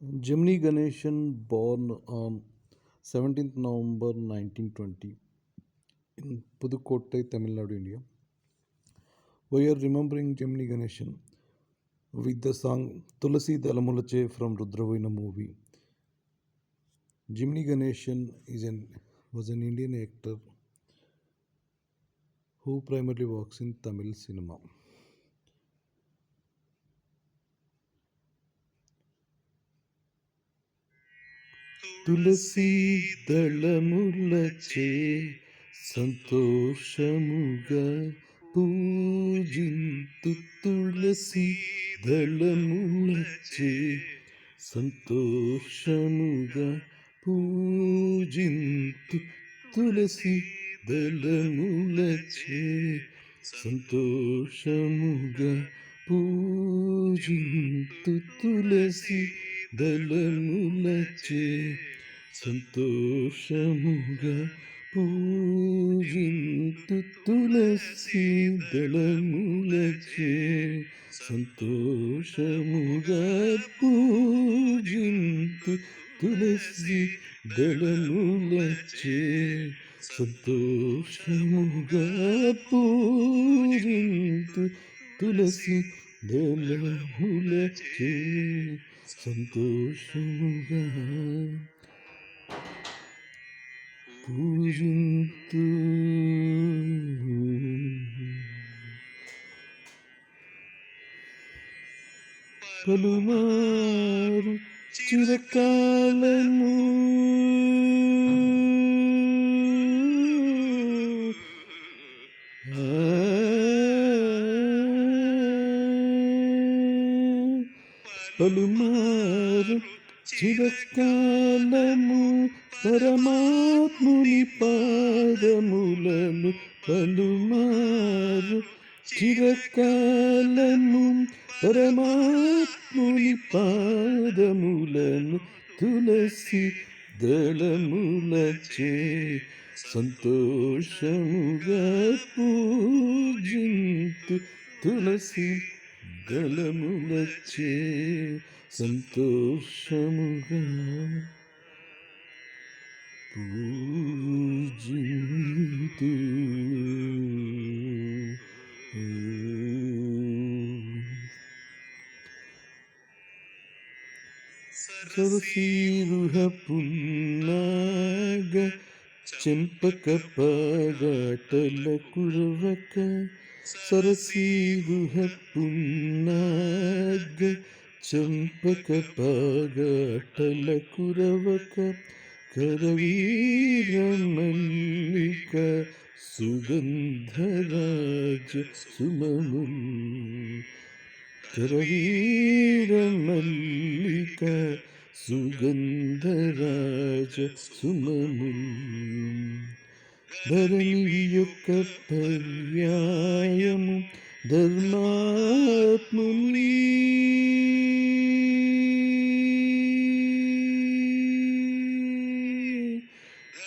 Jimny Ganeshan, born on 17th November 1920 in Pudukottai, Tamil Nadu, India. We are remembering Jimny Ganeshan with the song Tulasi Dalamulache from Rudravina movie. Jimny Ganeshan was an Indian actor who primarily works in Tamil cinema. తులసి దళములచే సంతోషముగా పూజింతు తులసి దళములచే సంతోషముగా పూజింతు తులసి దళములచే సంతోషముగా పూజింతు తులసి దళములచే సంతోషముగా పూజింతు తులసి దళములచే సంతోషముగా పూజింతు తులసి దళములచే సంతోషముగా పూజింతు తులసి దళములచే సంతోషముగా పూజింతు పలుమారు చిరకాలము పలుమారు చిరకాలము పరమాత్ముని పాదములను పలుమారు చిరకాలము పరమాత్ముని పాదములను తులసి దళములచే సంతోషముగా పూజింతు తులసి దళములచే సంతోషముగా పూజింతు సరసీరుహ పున్నాగ చెంపక పాగాటల కురవక సరసీరుహ పున్నాగ చెంపక పాగాటల కురవక కరవీర మల్లిక సుగంధరాజ సుమముల్ కరవీర మల్లిక సుగంధరాజ సుమముల్ ధరణి యొక్క పర్యాయము ధర్మాత్ముని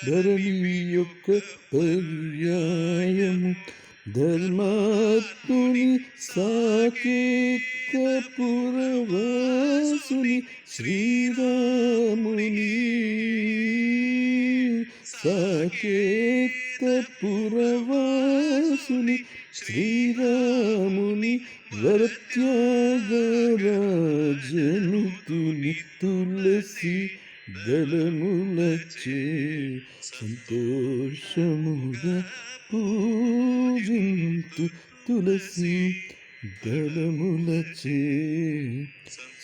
ధరణి యొక్క పర్యాయము ధర్మాత్ముని సాకేతపురవాసుని శ్రీరాముని సాకేతపురవాసుని శ్రీరాముని వరత్యాగరాజనుతుని తులసి దళములచే సంతోషముగా పూజింతు తులసి దళములచే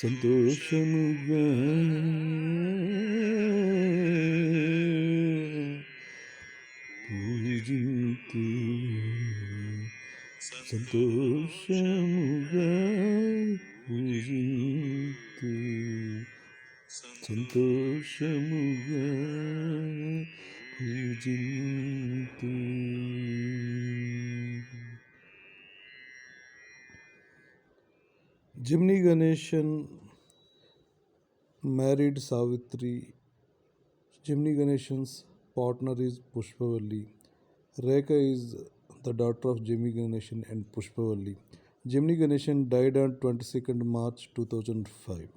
సంతోషముగా పూజింతు సంతోషముగా పూజింతు సంతోషముగా పూజింతు. Jimny Ganeshan married Savitri. Jimny Ganeshan's partner is Pushpavalli. Rekha is the daughter of Jimny Ganeshan and Pushpavalli. Jimny Ganeshan died on 22nd March 2005.